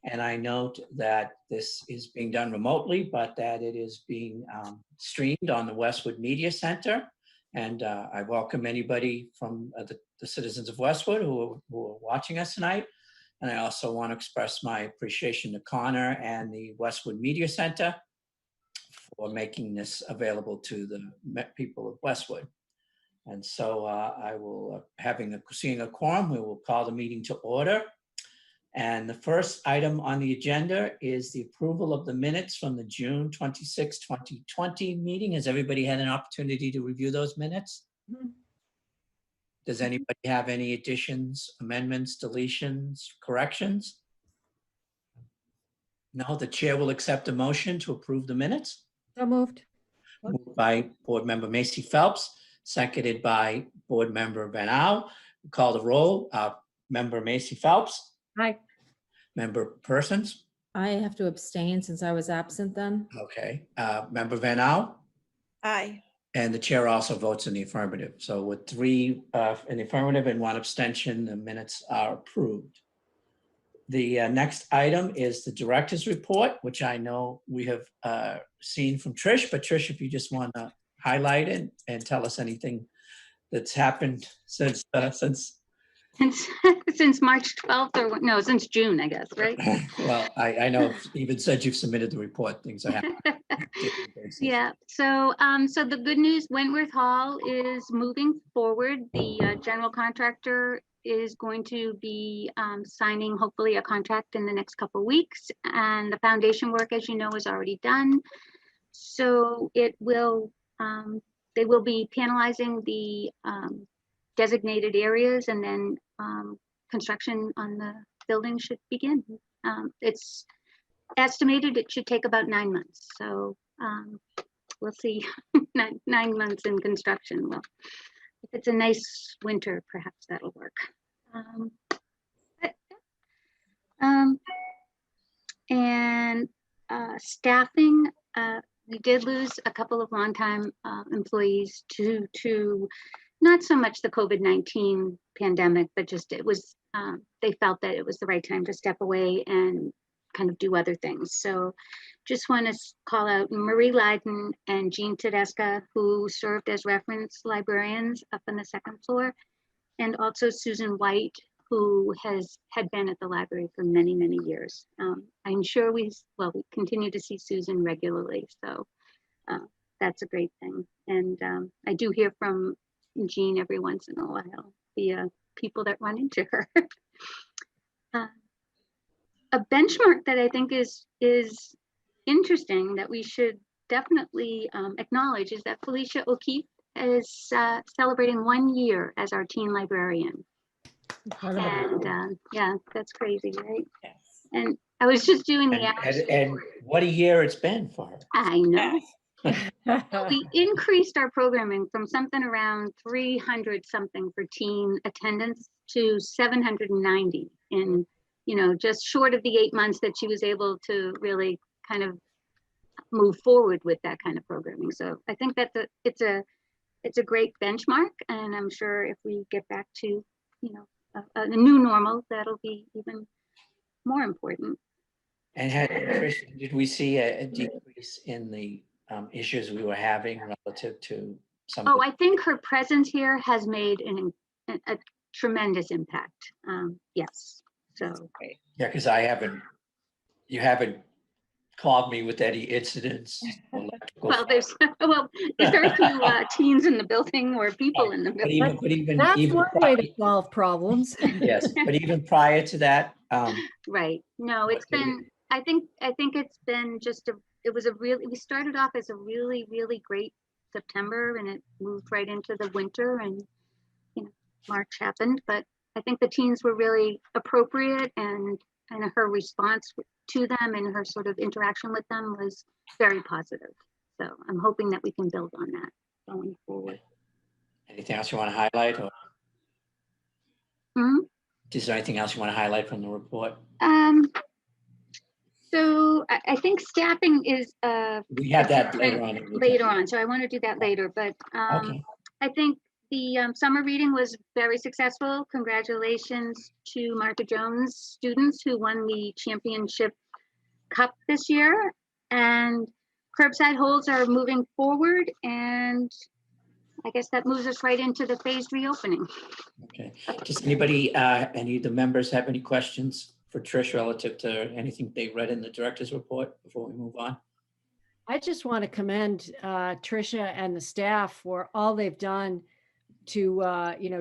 And I note that this is being done remotely, but that it is being streamed on the Westwood Media Center. And I welcome anybody from the citizens of Westwood who are watching us tonight. And I also want to express my appreciation to Connor and the Westwood Media Center for making this available to the people of Westwood. And so I will, seeing a quorum, we will call the meeting to order. And the first item on the agenda is the approval of the minutes from the June 26, 2020 meeting. Has everybody had an opportunity to review those minutes? Mm-hmm. Does anybody have any additions, amendments, deletions, corrections? No, the chair will accept a motion to approve the minutes. So moved. Moved by Board Member Macy Phelps, seconded by Board Member Van Au. Call the roll. Member Macy Phelps. Aye. Member Persons. I have to abstain since I was absent then. Okay. Member Van Au. Aye. And the chair also votes in the affirmative. So with 3 in the affirmative and 1 abstention, the minutes are approved. The next item is the director's report, which I know we have seen from Trish, but Trish, if you just want to highlight it and tell us anything that's happened since since March 12th, or no, since June, I guess, right? Well, I know even since you've submitted the report, things are happening. Yeah, so so the good news, Wentworth Hall is moving forward. The general contractor is going to be signing hopefully a contract in the next couple of weeks, and the foundation work, as you know, is already done. So it will they will be panelizing the designated areas, and then construction on the building should begin. It's estimated it should take about 9 months. So we'll see. 9 months in construction. Well, if it's a nice winter, perhaps that'll work. And staffing, we did lose a couple of longtime employees to not so much the COVID-19 pandemic, but just it was, they felt that it was the right time to step away and kind of do other things. So just want to call out Marie Leiden and Jean Tedesca, who served as reference librarians up on the 2nd floor, and also Susan White, who had been at the library for many, many years. I'm sure we continue to see Susan regularly, so that's a great thing. And I do hear from Jean every once in a while, the people that run into her. A benchmark that I think is interesting that we should definitely acknowledge is that Felicia O'Keefe is celebrating 1 year as our teen librarian. And yeah, that's crazy, right? Yes. And I was just doing the and what a year it's been for her. I know. We increased our programming from something around 300 something for teen attendance to 790 in, just short of the 8 months that she was able to really kind of move forward with that kind of programming. So I think that it's a great benchmark, and I'm sure if we get back to, a new normal, that'll be even more important. And Trish, did we see a decrease in the issues we were having relative to some? Oh, I think her presence here has made a tremendous impact. Yes. So. Yeah, because you haven't called me with any incidents. Well, there's very few teens in the building or people in the building. But even That's even one way to solve problems. Yes, but even prior to that. Right. No, it's been. I think it's been just we started off as a really, really great September, and it moved right into the winter, and March happened. But I think the teens were really appropriate, and her response to them and her sort of interaction with them was very positive. So I'm hoping that we can build on that going forward. Anything else you want to highlight? Or is there anything else you want to highlight from the report? So I think staffing is we have that later on. Later on, so I want to do that later. But okay. I think the summer reading was very successful. Congratulations to Martha Jones students who won the championship cup this year. And curbside holds are moving forward, and I guess that moves us right into the phased reopening. Okay. Does anybody, any of the members have any questions for Trish relative to anything they read in the director's report before we move on? I just want to commend Tricia and the staff for all they've done to,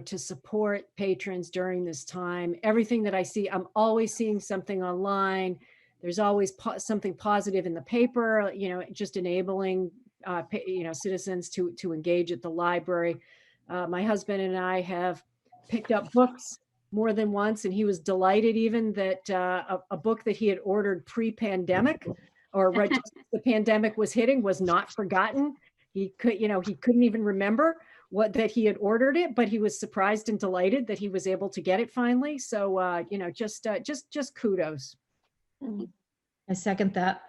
to support patrons during this time. Everything that I see, I'm always seeing something online. There's always something positive in the paper, just enabling, citizens to engage at the library. My husband and I have picked up books more than once, and he was delighted even that a book that he had ordered pre-pandemic or right just as the pandemic was hitting was not forgotten. He couldn't even remember that he had ordered it, but he was surprised and delighted that he was able to get it finally. So, just kudos. I second that.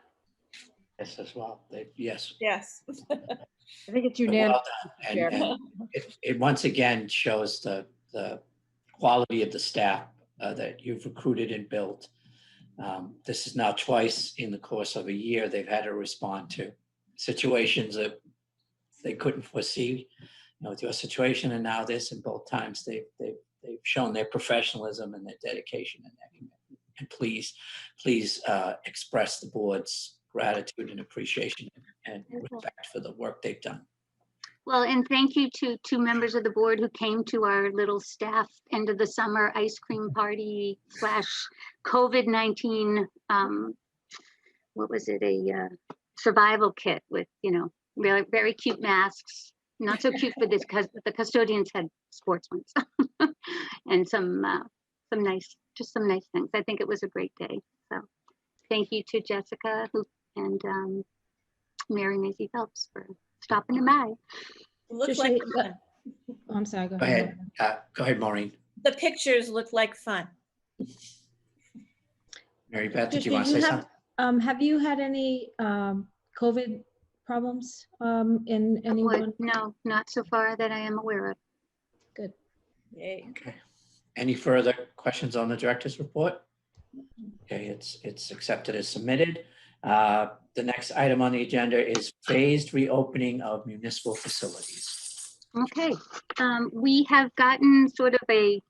Yes, as well. Yes. Yes. I think it's Well unanimous. done. Chair. And it once again shows the quality of the staff that you've recruited and built. This is now twice in the course of a year they've had to respond to situations that they couldn't foresee, with your situation, and now this, and both times they've shown their professionalism and their dedication and their commitment. And please express the board's gratitude and appreciation and respect for the work they've done. Well, and thank you to two members of the board who came to our little staff end of the summer ice cream party / COVID-19, what was it, a survival kit with, really very cute masks. Not so cute for this because the custodians had sports ones and some nice things. I think it was a great day. So thank you to Jessica and Mary Maisie Phelps for stopping by. Looks Tricia, like oh, I'm sorry. Go Go ahead. ahead. Go ahead, Maureen. the pictures look like fun. Mary Beth, did Tricia, you want to say something? Have you had any COVID problems in anyone? No, not so far that I am aware of. Good. Yay. Okay. Any further questions on the director's report? Okay, it's accepted as submitted. The next item on the agenda is phased reopening of municipal facilities. Okay, we have gotten sort of a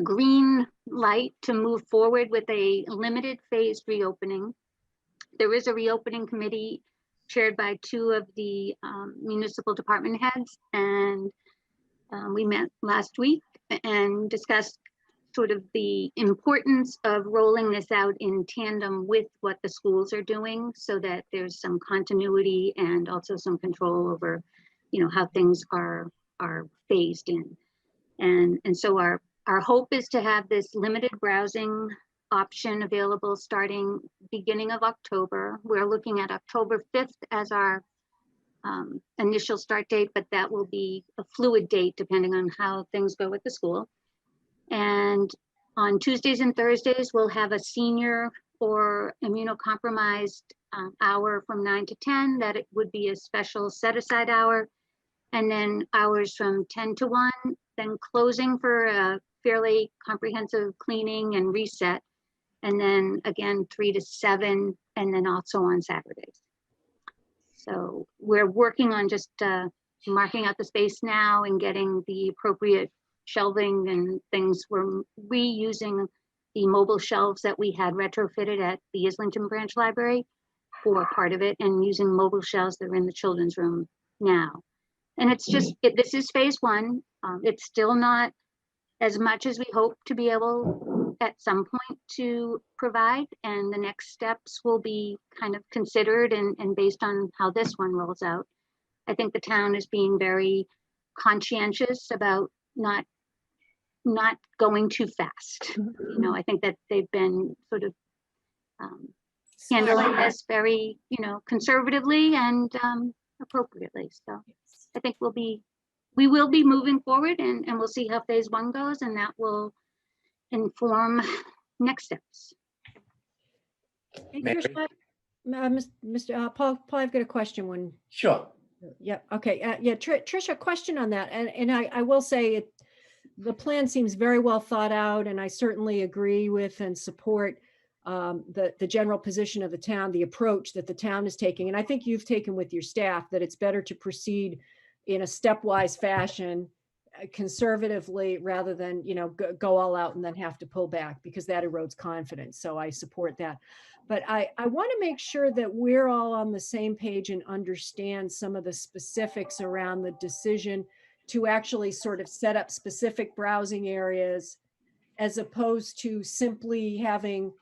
green light to move forward with a limited phased reopening. There is a reopening committee chaired by two of the municipal department heads, and we met last week and discussed sort of the importance of rolling this out in tandem with what the schools are doing so that there's some continuity and also some control over, how things are phased in. And so our hope is to have this limited browsing option available starting beginning of October. We're looking at October 5th as our initial start date, but that will be a fluid date depending on how things go with the school. And on Tuesdays and Thursdays, we'll have a senior or immunocompromised hour from 9 to 10. That it would be a special set aside hour. And then hours from 10 to 1, then closing for a fairly comprehensive cleaning and reset. And then again, 3 to 7, and then also on Saturdays. So we're working on just marking out the space now and getting the appropriate shelving and things. We're reusing the mobile shelves that we had retrofitted at the Islington branch library for part of it, and using mobile shelves that are in the children's room now. And it's just, this is phase one. It's still not as much as we hope to be able at some point to provide, and the next steps will be kind of considered and based on how this one rolls out. I think the town is being very conscientious about not going too fast. I think that they've been sort of handling this very, conservatively and appropriately. So I think we will be moving forward, and we'll see how phase one goes, and that will inform next steps. Hey, Mary? Tricia, Mr. Paul, I've got a question. Sure. Yep. Okay. Yeah. Tricia, question on that. And I will say the plan seems very well thought out, and I certainly agree with and support the general position of the town, the approach that the town is taking. And I think you've taken with your staff that it's better to proceed in a stepwise fashion, conservatively, rather than, go all out and then have to pull back, because that erodes confidence. So I support that. But I want to make sure that we're all on the same page and understand some of the specifics around the decision to actually sort of set up specific browsing areas, as opposed to simply having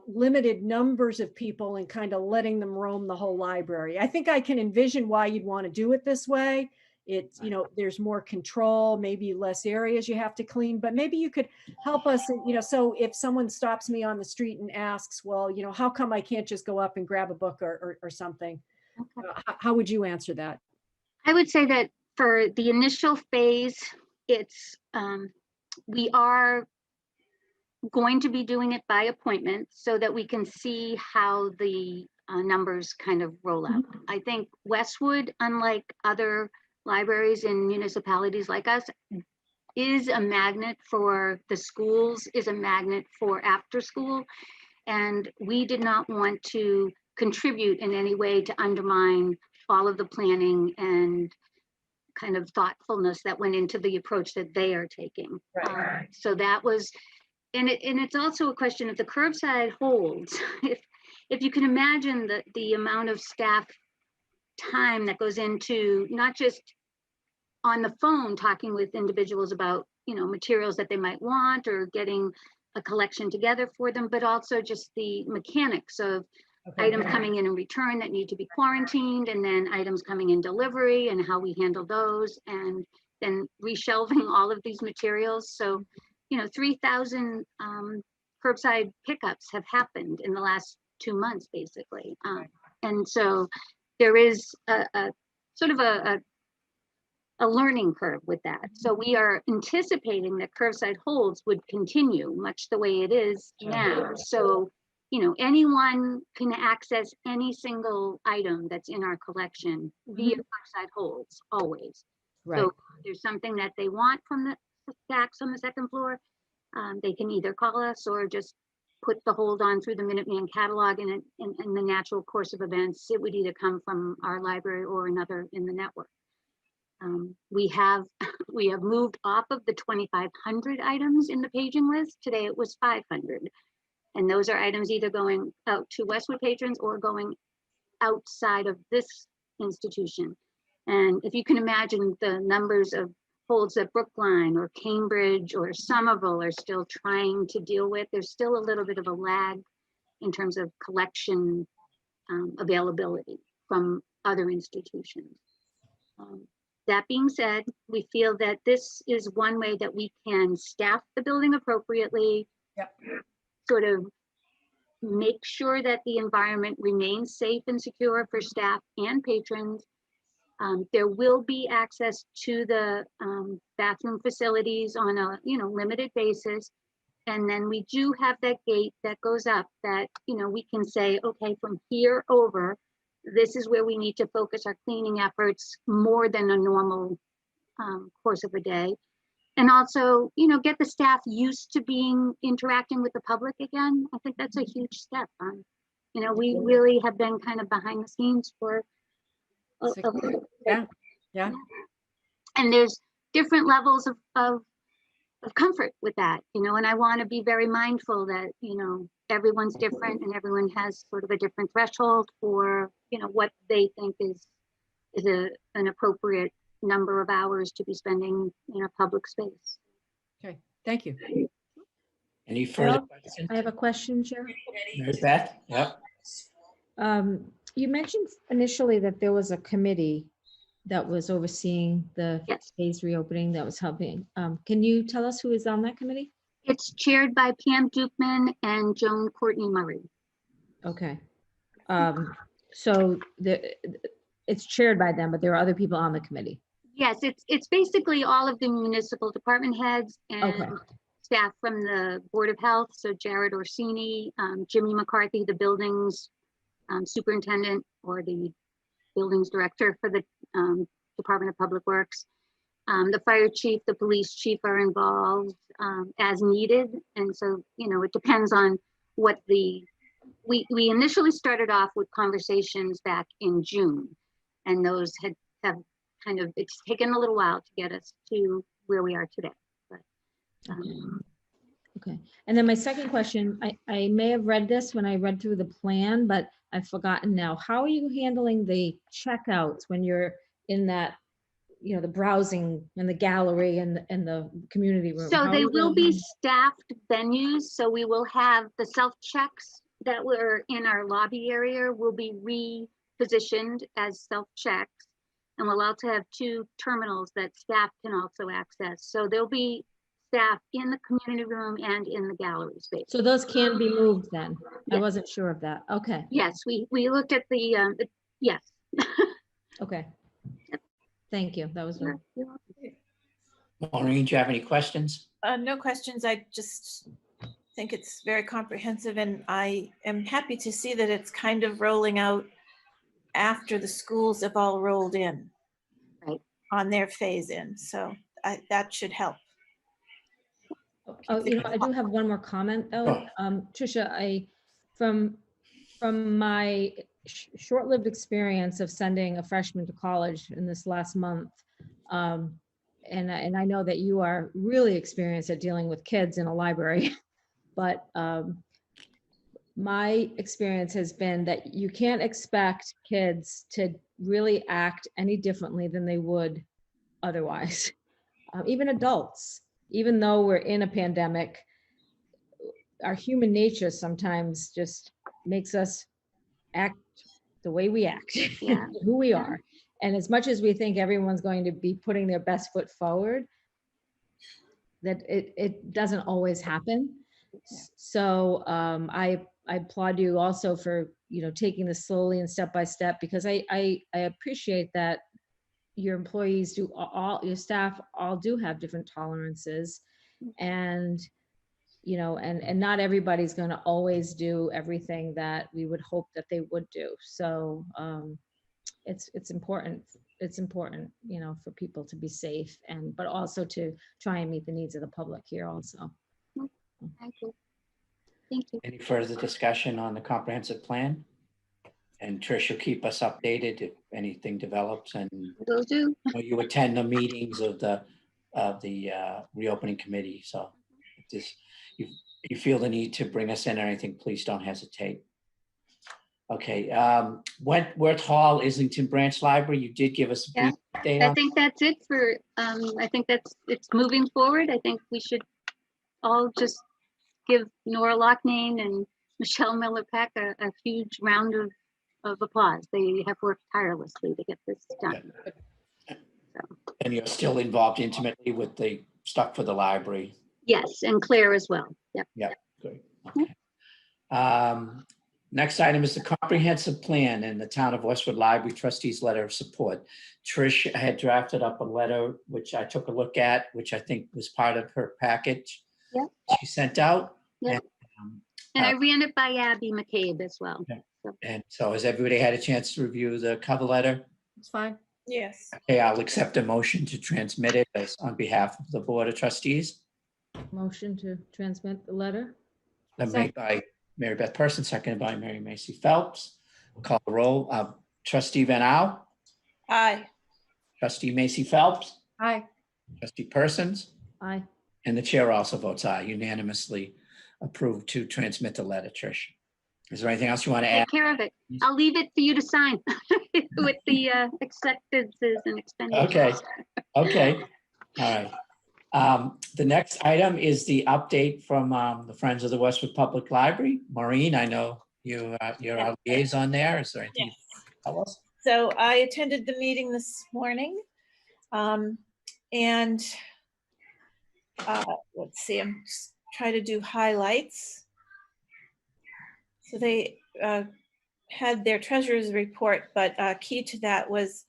limited numbers of people and kind of letting them roam the whole library. I think I can envision why you'd want to do it this way. It's, there's more control, maybe less areas you have to clean, but maybe you could help us, so if someone stops me on the street and asks, well, how come I can't just go up and grab a book or something? Okay. How would you answer that? I would say that for the initial phase, it's, we are going to be doing it by appointment so that we can see how the numbers kind of roll out. I think Westwood, unlike other libraries in municipalities like us, is a magnet for the schools, is a magnet for after school. And we did not want to contribute in any way to undermine all of the planning and kind of thoughtfulness that went into the approach that they are taking. Right. So that was, and it's also a question of the curbside holds. If you can imagine the amount of staff time that goes into not just on the phone talking with individuals about, materials that they might want or getting a collection together for them, but also just the mechanics of items coming in return that need to be quarantined, and then items coming in delivery and how we handle those, and then reshelving all of these materials. So, 3,000 curbside pickups have happened in the last 2 months, basically. And so there is a sort of a learning curve with that. So we are anticipating that curbside holds would continue much the way it is now. So, anyone can access any single item that's in our collection via curbside holds, always. Right. So if there's something that they want from the stacks on the second floor, they can either call us or just put the hold on through the Minuteman catalog, and in the natural course of events, it would either come from our library or another in the network. We have moved off of the 2,500 items in the paging list. Today it was 500. And those are items either going out to Westwood patrons or going outside of this institution. And if you can imagine the numbers of holds that Brookline or Cambridge or Somerville are still trying to deal with, there's still a little bit of a lag in terms of collection availability from other institutions. That being said, we feel that this is one way that we can staff the building appropriately, sort of make sure that the environment remains safe and secure for staff and patrons. There will be access to the bathroom facilities on a limited basis. And then we do have that gate that goes up that, we can say, okay, from here over, this is where we need to focus our cleaning efforts more than a normal course of a day. And also, get the staff used to interacting with the public again. I think that's a huge step. We really have been kind of behind the scenes for Yeah. And there's different levels of comfort with that, and I want to be very mindful that, everyone's different and everyone has sort of a different threshold for, what they think is an appropriate number of hours to be spending in a public space. Okay. Thank you. Any further questions? I have a question, Chair. Mary Beth? Yep. You mentioned initially that there was a committee that was overseeing the Yes. space reopening that was helping. Can you tell us who is on that committee? It's chaired by Pam Dukeman and Joan Courtney Murray. Okay. So it's chaired by them, but there are other people on the committee. Yes, it's basically all of the municipal department heads and staff from the Board of Health. So Jared Orsini, Jimmy McCarthy, the buildings superintendent or the buildings director for the Department of Public Works. The fire chief, the police chief are involved as needed. And so, you know, it depends on what we initially started off with conversations back in June. And those have kind of, it's taken a little while to get us to where we are today. But, Okay. And then my second question, I may have read this when I read through the plan, but I've forgotten now. How are you handling the checkouts when you're in that, you know, the browsing and the gallery and the community room? so How are they you will gonna be handle- staffed venues. So we will have the self-checks that were in our lobby area will be repositioned as self-checks. And we'll also have 2 terminals that staff can also access. So there'll be staff in the community room and in the gallery space. So those can be moved then? I Yeah. wasn't sure of that. Okay, Yes, we looked at the yes. okay. Thank you. That was, You're welcome. Maureen, do you have any questions? No questions. I just think it's very comprehensive, and I am happy to see that it's kind of rolling out after the schools have all rolled in Right. on their phase in. So that should help. oh, you know, I do have one more comment though. Tricia, from my short-lived experience of sending a freshman to college in this last month, and I know that you are really experienced at dealing with kids in a library, but my experience has been that you can't expect kids to really act any differently than they would otherwise. Even adults, even though we're in a pandemic, our human nature sometimes just makes us act the way we act, Yeah. who we Yeah. are. And as much as we think everyone's going to be putting their best foot forward, that it doesn't always happen. So I applaud you also for, you know, taking this slowly and step by step, because I appreciate that your employees do all, your staff all do have different tolerances, and you know, and not everybody's going to always do everything that we would hope that they would do. So it's important. It's important, you know, for people to be safe, and but also to try and meet the needs of the public here also. Thank you. Thank you. Any further discussion on the comprehensive plan? And Trish will keep us updated if anything develops, and Will do. you attend the meetings of the reopening committee. So if you feel the need to bring us in or anything, please don't hesitate. Okay, Wentworth Hall, Islington Branch Library, you did give us a brief update I on. think that's it for, I think it's moving forward. I think we should all just give Nora Locknane and Michelle Miller-Peck a huge round of applause. They have worked tirelessly to get this done. And you're still involved intimately with the stuff for the library. Yes, and Claire as well. Yep. Great. Okay. Next item is the comprehensive plan and the Town of Westwood Library Trustees Letter of Support. Trish had drafted up a letter, which I took a look at, which I think was part of her package. Yep. She sent out. Yep. And I ran it by Abby McCabe as well. And so has everybody had a chance to review the cover letter? It's fine. Yes. Okay, I'll accept a motion to transmit it as on behalf of the Board of Trustees. Motion to transmit the letter. Made by Mary Beth Person, seconded by Mary Macy Phelps. Call the roll. Trustee Van Au, Aye. Trustee Macy Phelps, Hi. Trustee Persons, Aye. and the chair also votes aye, unanimously approved to transmit the letter. Trish, is there anything else you want to add? Take care of it. I'll leave it for you to sign with the acceptances and expenditures. Okay, all right. The next item is the update from the Friends of the Westwood Public Library. Maureen, I know you're our liaison there. Is there anything you can tell us? So I attended the meeting this morning. And let's see, I'm just trying to do highlights. So they had their treasurer's report, but key to that was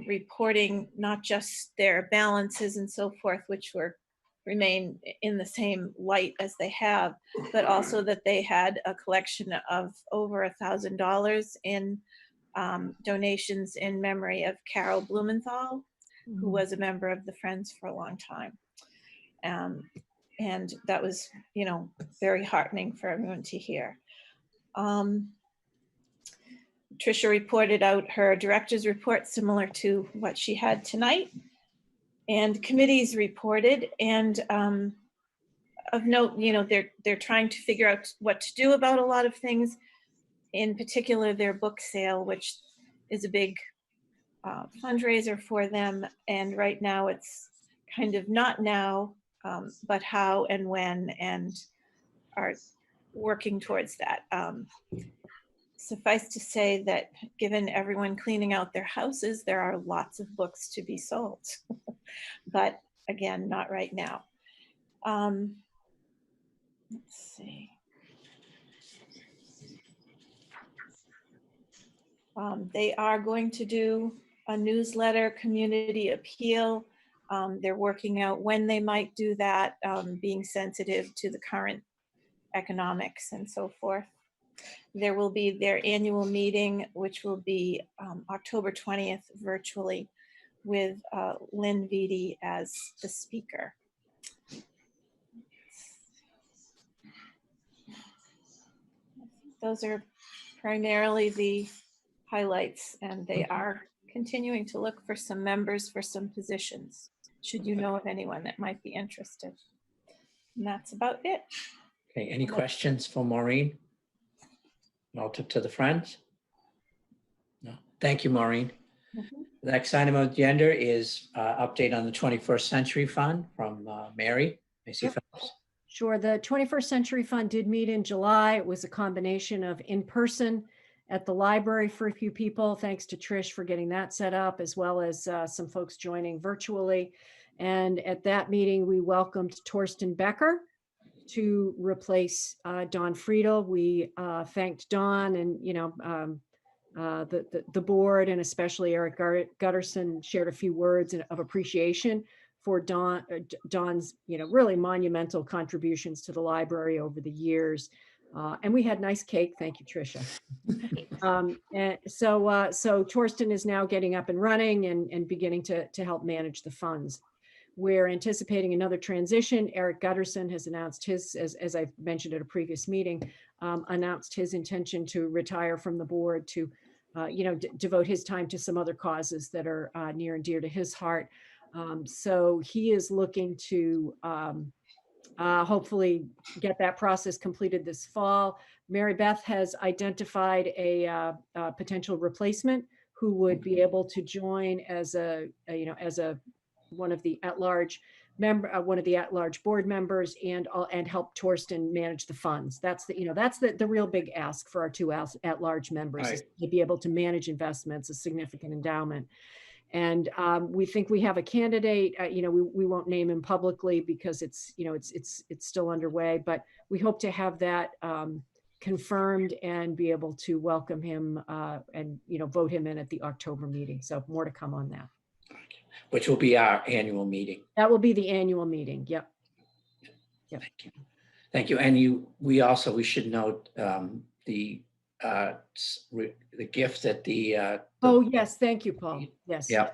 reporting not just their balances and so forth, which remain in the same light as they have, but also that they had a collection of over $1,000 in donations in memory of Carol Blumenthal, who was a member of the Friends for a long time. And that was, you know, very heartening for everyone to hear. Tricia reported out her director's report similar to what she had tonight. And committees reported, and of note, you know, they're trying to figure out what to do about a lot of things, in particular their book sale, which is a big fundraiser for them. And right now it's kind of not now, but how and when, and are working towards that. Suffice to say that given everyone cleaning out their houses, there are lots of books to be sold, but again, not right now. Let's see. They are going to do a newsletter community appeal. They're working out when they might do that, being sensitive to the current economics and so forth. There will be their annual meeting, which will be October 20th virtually, with Lynn Vitti as the speaker. Those are primarily the highlights, and they are continuing to look for some members for some positions, should you know of anyone that might be interested. And that's about it. Okay, any questions for Maureen? Relative to the Friends? No, thank you, Maureen. Mhm. The next item of the agenda is update on the 21st Century Fund from Mary Macy Phelps. Sure. The 21st Century Fund did meet in July. It was a combination of in-person at the library for a few people. Thanks to Trish for getting that set up, as well as some folks joining virtually. And at that meeting, we welcomed Torsten Becker to replace Don Friedel. We thanked Don and, you know, the board, and especially Eric Gutterson shared a few words of appreciation for Don's, you know, really monumental contributions to the library over the years. And we had nice cake. Thank you, Tricia. And so Torsten is now getting up and running and beginning to help manage the funds. We're anticipating another transition. Eric Gutterson has announced his, as I've mentioned at a previous meeting, announced his intention to retire from the board to, you know, devote his time to some other causes that are near and dear to his heart. So he is looking to hopefully get that process completed this fall. Mary Beth has identified a potential replacement who would be able to join as you know, as one of the at-large board members, and help Torsten manage the funds. That's the, you know, that's the real big ask for our two at-large members, is to be able to manage investments, a significant endowment. And we think we have a candidate. You know, we won't name him publicly because it's, you know, it's still underway, but we hope to have that confirmed and be able to welcome him and, you know, vote him in at the October meeting. So more to come on that. Which will be our annual meeting. That will be the annual meeting. Yep. Yep. Thank you. Thank you. And we should note the gift that the Oh, yes. Thank you, Paul. Yes. Yeah.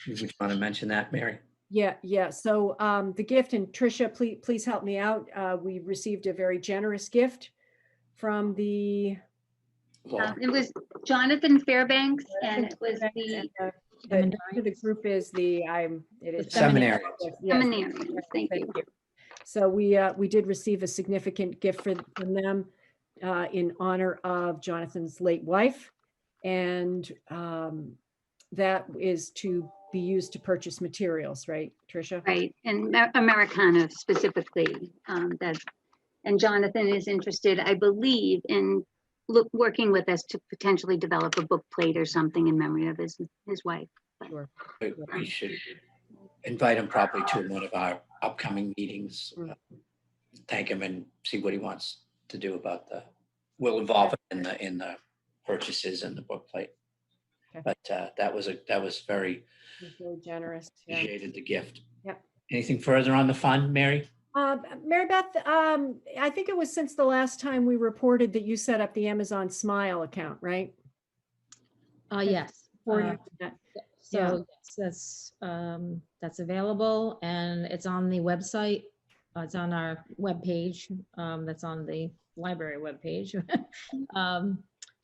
Would you want to mention that, Mary? Yeah. So the gift, and Tricia, please help me out. We received a very generous gift from the It was Jonathan Fairbanks, and it was the group is it is Seminary. Yes. Seminary. Thank you. So we did receive a significant gift from them in honor of Jonathan's late wife, and that is to be used to purchase materials, right, Tricia? Right, and Americana specifically. And Jonathan is interested, I believe, in working with us to potentially develop a book plate or something in memory of his wife. Sure. We should invite him probably to one of our upcoming meetings. Thank him and see what he wants to do about we'll involve him in the purchases and the book plate. Okay. But that was very generous. appreciated, the gift. Yep. Anything further on the fund, Mary? Mary Beth, I think it was since the last time we reported that you set up the Amazon Smile account, right? Yes. Forward that. So that's available and it's on the website. It's on our webpage. That's on the library webpage.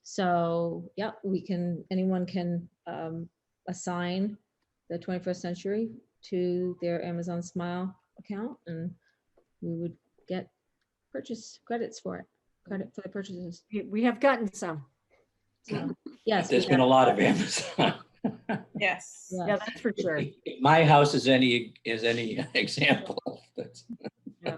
So yeah, anyone can assign the 21st Century to their Amazon Smile account, and we would get purchase credits for it. Credit for the purchases. We have gotten some. So yes, There's been a lot of Amazon. Yes. Yeah, that's for sure. If my house is any example, that's Yeah.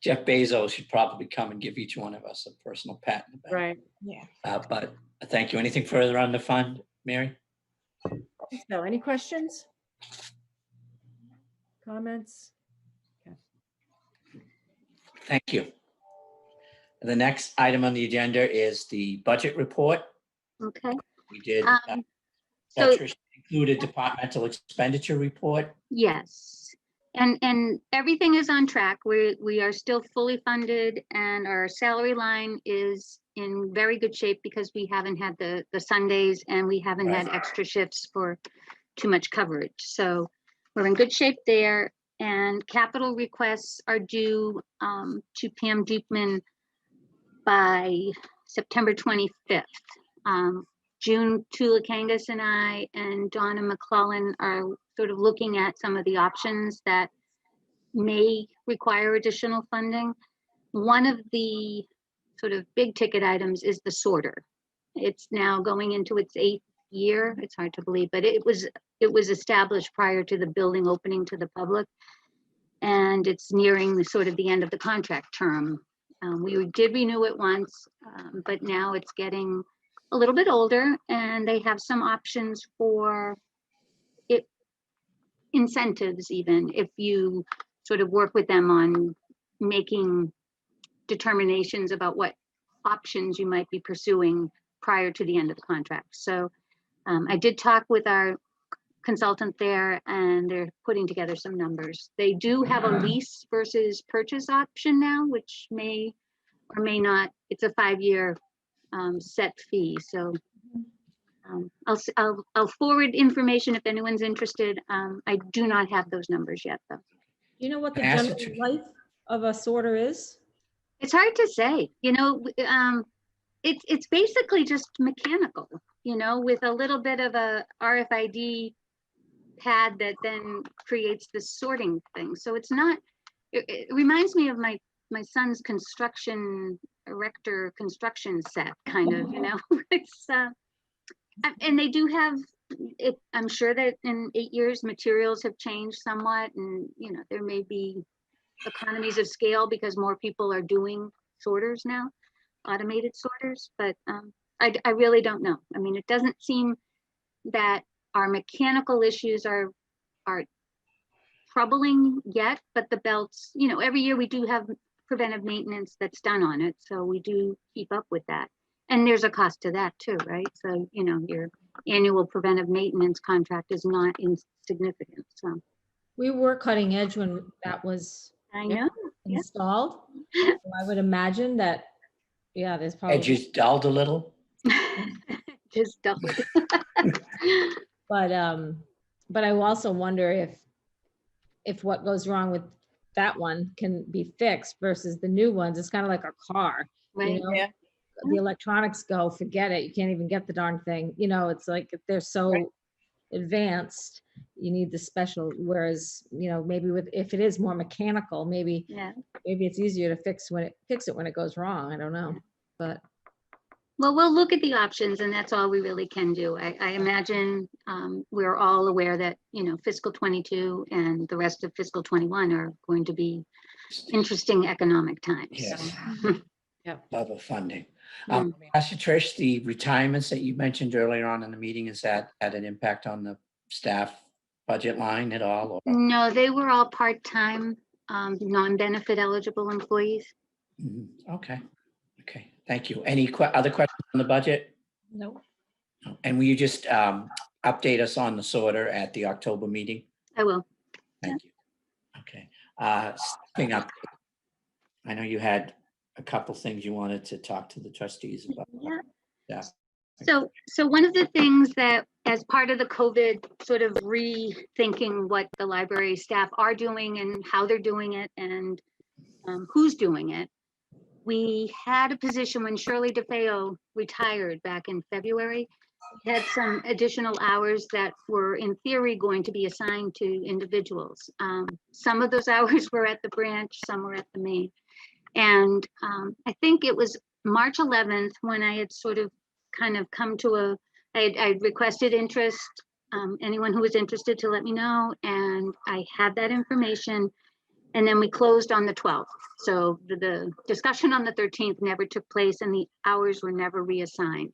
Jeff Bezos should probably come and give each one of us a personal pat in the back. Right. Yeah. But thank you. Anything further on the fund, Mary? So any questions? Comments? Thank you. The next item on the agenda is the budget report. Okay. We did, So included departmental expenditure report. yes, and everything is on track. We are still fully funded, and our salary line is in very good shape because we haven't had the Sundays and we haven't had extra shifts for too much coverage. So we're in good shape there. And capital requests are due to Pam Dukeman by September 25th. June Tulakangas and I and Donna McClellan are sort of looking at some of the options that may require additional funding. One of the sort of big ticket items is the sorter. It's now going into its 8th year. It's hard to believe, but it was established prior to the building opening to the public, and it's nearing the sort of the end of the contract term. We did renew it once, but now it's getting a little bit older, and they have some options for it, incentives even, if you sort of work with them on making determinations about what options you might be pursuing prior to the end of the contract. So I did talk with our consultant there, and they're putting together some numbers. They do have a lease versus purchase option now, which may or may not, it's a 5-year set fee. So I'll forward information if anyone's interested. I do not have those numbers yet, though. Do you know what the Can I ask general you- life of a sorter is? It's hard to say, it's basically just mechanical, with a little bit of a RFID pad that then creates the sorting thing. So it's not, it reminds me of my son's erector construction set, kind of, it's, and they do have it. I'm sure that in 8 years, materials have changed somewhat, and, there may be economies of scale because more people are doing sorters now, automated sorters, but I really don't know. I mean, it doesn't seem that our mechanical issues are troubling yet, but the belts, every year we do have preventive maintenance that's done on it, so we do keep up with that. And there's a cost to that too, right? So, your annual preventive maintenance contract is not insignificant, so. We were cutting edge when that was I know. Yeah. installed. So I would imagine that, yeah, there's probably, Edges dulled a little. Just double. but I also wonder if what goes wrong with that one can be fixed versus the new ones. It's kind of like a car, Right. Yeah. The electronics go, forget it. You can't even get the darn thing. It's like they're so advanced. You need the special, whereas, maybe if it is more mechanical, maybe Yeah. it's easier to fix it when it goes wrong. I don't know, but Well, we'll look at the options, and that's all we really can do. I imagine we're all aware that, fiscal 22 and the rest of fiscal 21 are going to be interesting economic times. Yes. Yep. Love of funding. Mm. Ask you, Trish, the retirements that you mentioned earlier on in the meeting, is that had an impact on the staff budget line at all? Or? No, they were all part-time, non-benefit eligible employees. Okay. Okay. Thank you. Any other questions on the budget? no. And will you just update us on the sorter at the October meeting? I will. Thank you. Okay. Stepping up. I know you had a couple things you wanted to talk to the trustees about. Yeah. Yeah. So one of the things that, as part of the COVID sort of rethinking what the library staff are doing and how they're doing it and who's doing it, we had a position when Shirley DeFeo retired back in February. We had some additional hours that were in theory going to be assigned to individuals. Some of those hours were at the branch, some were at the main. And I think it was March 11th when I had sort of kind of come to I requested interest, anyone who was interested to let me know, and I had that information. And then we closed on the 12th. So the discussion on the 13th never took place and the hours were never reassigned.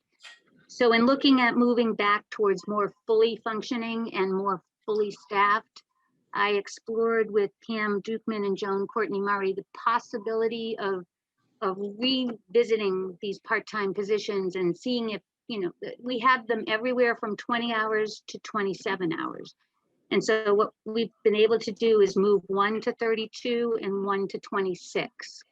So in looking at moving back towards more fully functioning and more fully staffed, I explored with Pam Dukeman and Joan Courtney Murray the possibility of revisiting these part-time positions and seeing if, we have them everywhere from 20 hours to 27 hours. And so what we've been able to do is move 1 to 32 and 1 to 26.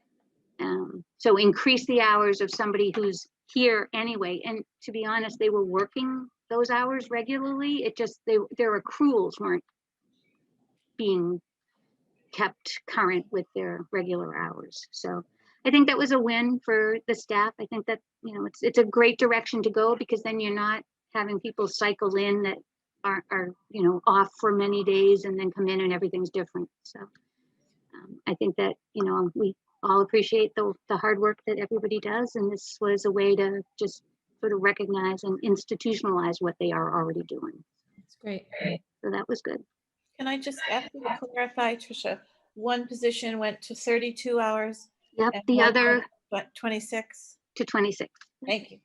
So increase the hours of somebody who's here anyway. And to be honest, they were working those hours regularly. It just, their accruals weren't being kept current with their regular hours. So I think that was a win for the staff. I think that, it's a great direction to go, because then you're not having people cycle in that are off for many days and then come in and everything's different. So I think that, we all appreciate the hard work that everybody does. And this was a way to just sort of recognize and institutionalize what they are already doing. That's great. So that was good. Can I just ask you to clarify, Tricia? One position went to 32 hours. Yep, and the one other went, what, 26? to 26. Thank you.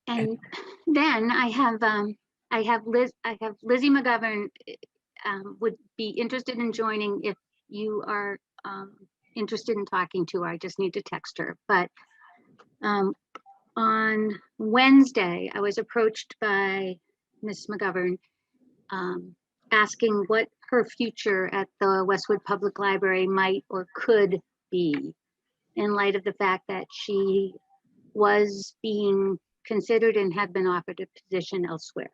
And then I have Lizzie McGovern would be interested in joining if you are interested in talking to her. I just need to text her. But on Wednesday, I was approached by Miss McGovern asking what her future at the Westwood Public Library might or could be, in light of the fact that she was being considered and had been offered a position elsewhere.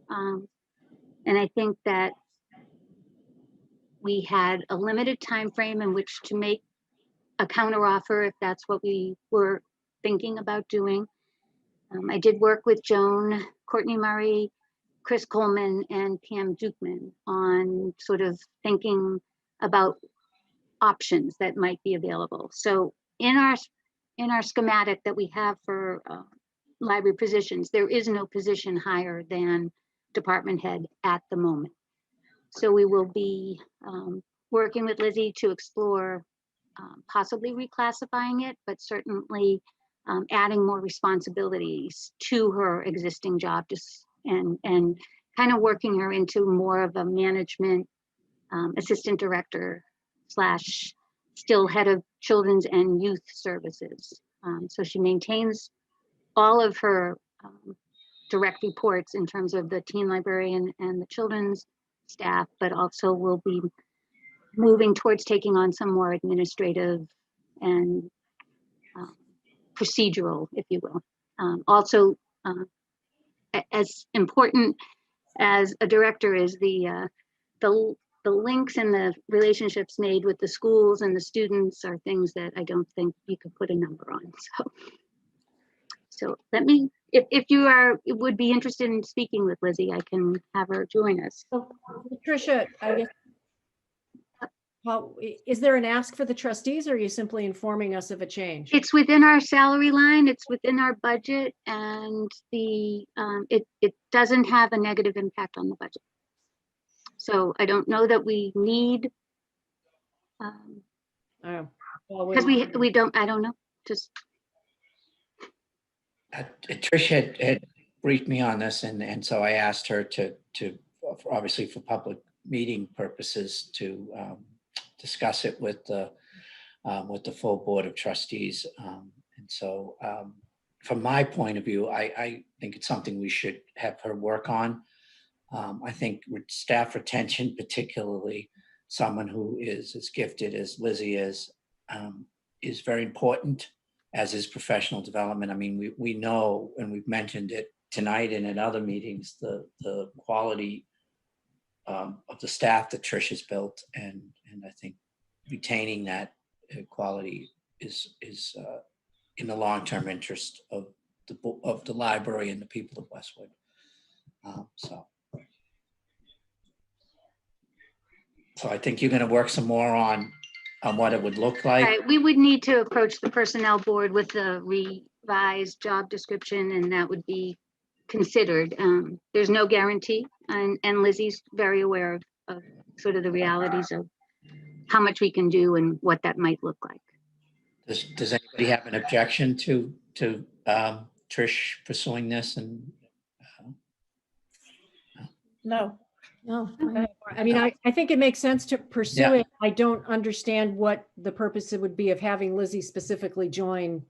And I think that we had a limited time frame in which to make a counteroffer if that's what we were thinking about doing. I did work with Joan Courtney Murray, Chris Coleman, and Pam Dukeman on sort of thinking about options that might be available. So in our schematic that we have for library positions, there is no position higher than department head at the moment. So we will be working with Lizzie to explore possibly reclassifying it, but certainly adding more responsibilities to her existing job, and kind of working her into more of a management assistant director / still head of children's and youth services. So she maintains all of her direct reports in terms of the teen librarian and the children's staff, but also will be moving towards taking on some more administrative and procedural, if you will. Also, as important as a director is the links and the relationships made with the schools and the students are things that I don't think you could put a number on. So let me, if you would be interested in speaking with Lizzie, I can have her join us. So, Tricia, I guess, is there an ask for the trustees, or are you simply informing us of a change? It's within our salary line, it's within our budget, and it doesn't have a negative impact on the budget. So I don't know that we need, because we don't, I don't know, just. Tricia had briefed me on this, and so I asked her to obviously for public meeting purposes to discuss it with the full board of trustees. And so from my point of view, I think it's something we should have her work on. I think with staff retention, particularly someone who is as gifted as Lizzie is very important as is professional development. I mean, we know, and we've mentioned it tonight and in other meetings, the quality of the staff that Trish has built, and I think retaining that quality is in the long-term interest of the library and the people of Westwood. So I think you're going to work some more on what it would look like. Right, we would need to approach the personnel board with a revised job description, and that would be considered. There's no guarantee, and Lizzie's very aware of sort of the realities of how much we can do and what that might look like. Does anybody have an objection to Trish pursuing this? And No. No, I mean, I think it makes sense to pursue Yeah. it. I don't understand what the purpose it would be of having Lizzie specifically join.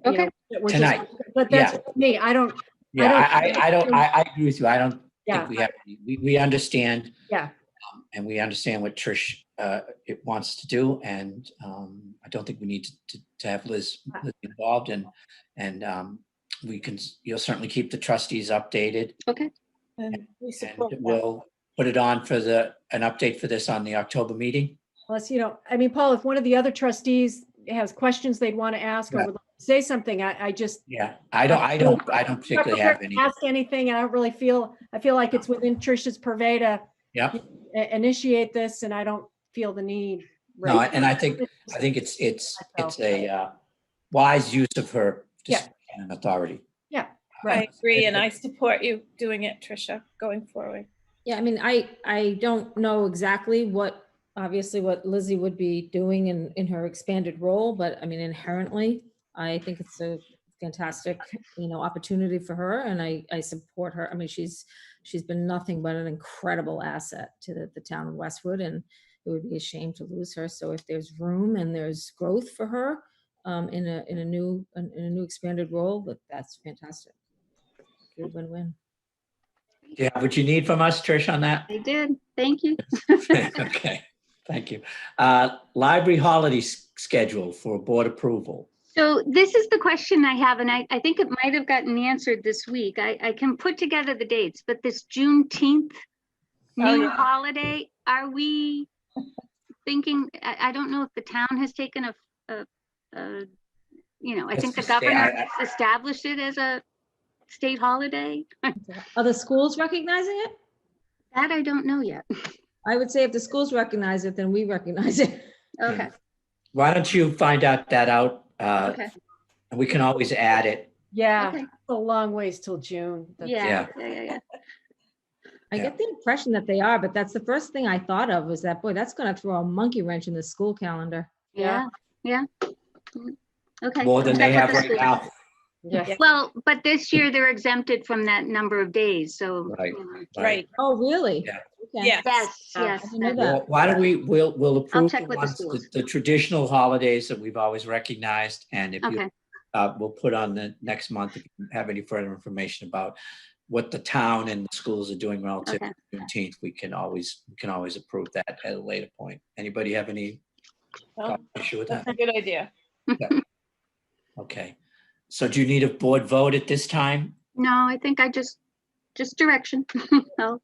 you Okay. know, that we're Tonight. But that's me. I don't, I agree with you. I don't Yeah. think we have. We understand. Yeah. And we understand what Trish it wants to do, and I don't think we need to have Liz involved, and you'll certainly keep the trustees updated. Okay. And we And support that. we'll put it on for an update for this on the October meeting. unless, I mean, Paul, if one of the other trustees has questions they'd want to ask or Yeah. would like to say something, I just Yeah, I don't particularly have any. ask anything. And I don't really I feel like it's within Trish's purvey to Yeah, initiate this, and I don't feel the need. no, right and I think it's a wise use of her discretion and authority. I agree, and I support you doing it, Tricia, going forward. yeah, I mean, I don't know exactly obviously what Lizzie would be doing in her expanded role, but I mean, inherently, I think it's a fantastic, opportunity for her, and I support her. I mean, she's been nothing but an incredible asset to the town of Westwood, and it would be a shame to lose her. So if there's room and there's growth for her in a new expanded role, that's fantastic. Good win-win. Yeah, what you need from us, Trish, on that? I did. Thank you. Okay, thank you. Library holiday schedule for board approval. So this is the question I have, and I think it might have gotten answered this week. I can put together the dates, but this Juneteenth new yeah. holiday, are we thinking, I don't know if the town has taken I think the governor established it as a state holiday. Are the schools recognizing it? That I don't know yet. I would say if the schools recognize it, then we recognize it. Okay, Why don't you find that out? okay, And we can always add it. Yeah, okay. it's a long ways till June. Yeah. I get the impression that they are, but that's the first thing I thought of was that, boy, that's going to throw a monkey wrench in the school calendar. Yeah. Okay. More than Check they with have the right school. now. Yeah. Well, but this year they're exempted from that number of days, so. Right. Right, Oh, really? Yeah. Okay. yes. Yes, I yes. didn't know Well, that. why don't we'll approve check the with the ones, schools. the traditional holidays that we've always recognized. And if you, Okay, we'll put on the next month, if you have any further information about what the town and the schools are doing relative Okay. to Juneteenth, we can always approve that at a later point. Anybody have any Well, issue with that's that? a good idea. Okay. So do you need a board vote at this time? no, I think I just direction. Oh,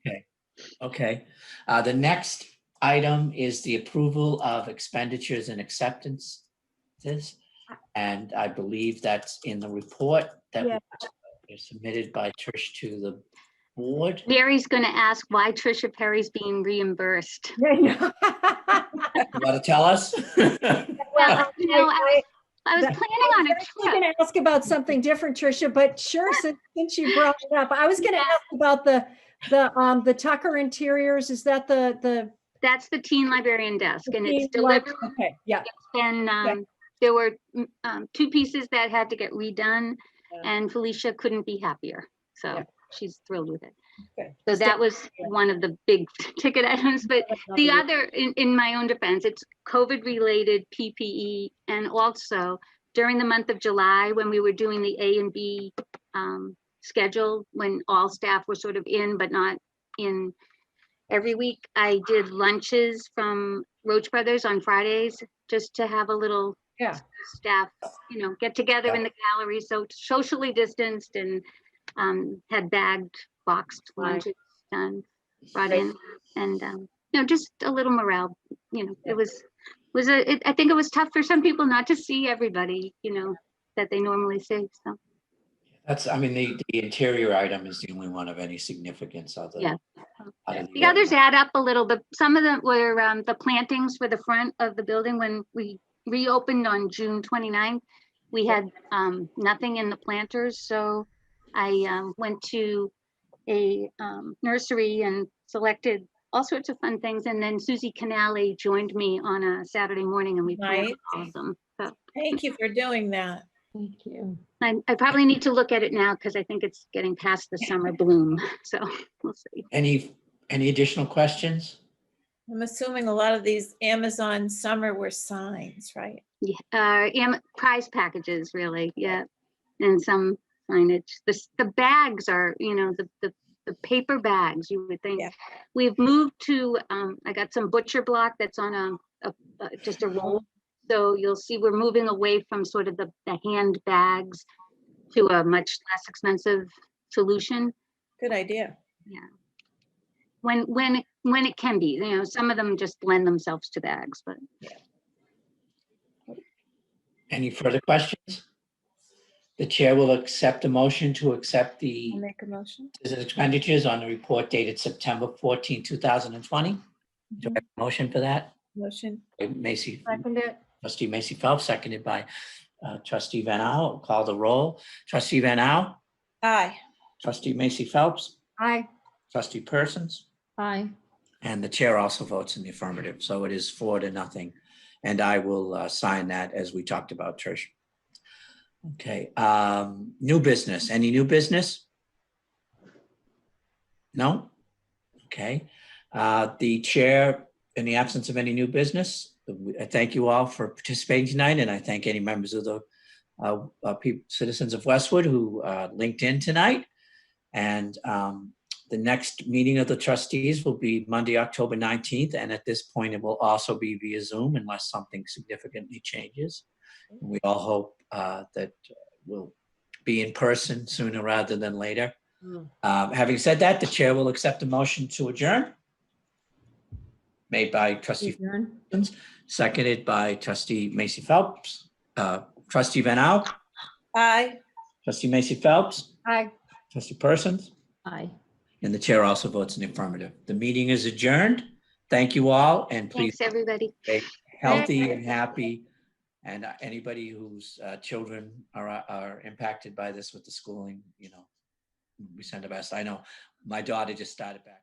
Okay. The next item is the approval of expenditures and acceptances. And I believe that's in the report that was submitted by Trish to the board. Mary's gonna ask why Trisha Perry's being reimbursed. You want to tell us? Well, I was planning on a I'm going trip. to ask about something different, Tricia, but sure, since you brought it up, I was going to ask about the Tucker Interiors. Is that the That's the teen librarian desk, and it's teen lib- delivered. Okay, yeah. And there were two pieces that had to get redone, and Felicia couldn't be happier. So Yeah. she's thrilled with it. Okay. So that was one of the big ticket items, but the other, in my own defense, it's COVID-related PPE, and also during the month of July, when we were doing the A and B schedule, when all staff were sort of in, but not in every week, I did lunches from Roach Brothers on Fridays, just to have a little Yeah. staff, get together Yeah. in the gallery, so socially distanced, and had bagged, boxed Right. lunches done, brought in, and just a little morale. It was I think it was tough for some people not to see everybody, that they normally see. So I mean, the interior item is the only one of any significance other. yeah. out of The others ordinary. add up a little, but some of them were the plantings for the front of the building when we reopened on June 29th. We had nothing in the planters, so I went to a nursery and selected all sorts of fun things. And then Susie Canale joined me on a Saturday morning, and we planted all of them. So Thank you for doing that. Thank you. I probably need to look at it now because I think it's getting past the summer bloom. So we'll see. Any additional questions? I'm assuming a lot of these Amazon summer were signs, right? Yeah, prize packages, really, yeah, and some signage. The bags are, the paper bags. You would think. Yeah. We've moved to. I got some butcher block that's on just a roll. So you'll see we're moving away from sort of the hand bags to a much less expensive solution. Good idea. Yeah. When it can be, some of them just lend themselves to bags, but. Any further questions? The chair will accept a motion to accept the I'll make a motion. expenditures on the report dated September 14, 2020. Do I have a motion for that? Motion. Macy, Second it. trustee Macy Phelps, seconded by trustee Van Al. Call the roll. Trustee Van Al, Aye. trustee Macy Phelps, Aye. trustee Persons, Aye. and the chair also votes in the affirmative. So it is 4-0. And I will sign that as we talked about, Trish. Okay, new business. Any new business? No? Okay. The chair, in the absence of any new business, I thank you all for participating tonight, and I thank any members of the citizens of Westwood who linked in tonight. And the next meeting of the trustees will be Monday, October 19th. And at this point, it will also be via Zoom unless something significantly changes. And we all hope that we'll be in person sooner rather than later. Having said that, the chair will accept a motion to adjourn. Made by trustee, Adjourn. seconded by trustee Macy Phelps. Trustee Van Al, Aye. trustee Macy Phelps, Aye. trustee Persons, Aye. and the chair also votes in the affirmative. The meeting is adjourned. Thank you all, and please Thanks, everybody. stay healthy and happy. And anybody whose children are impacted by this with the schooling, we send the best. I know my daughter just started back.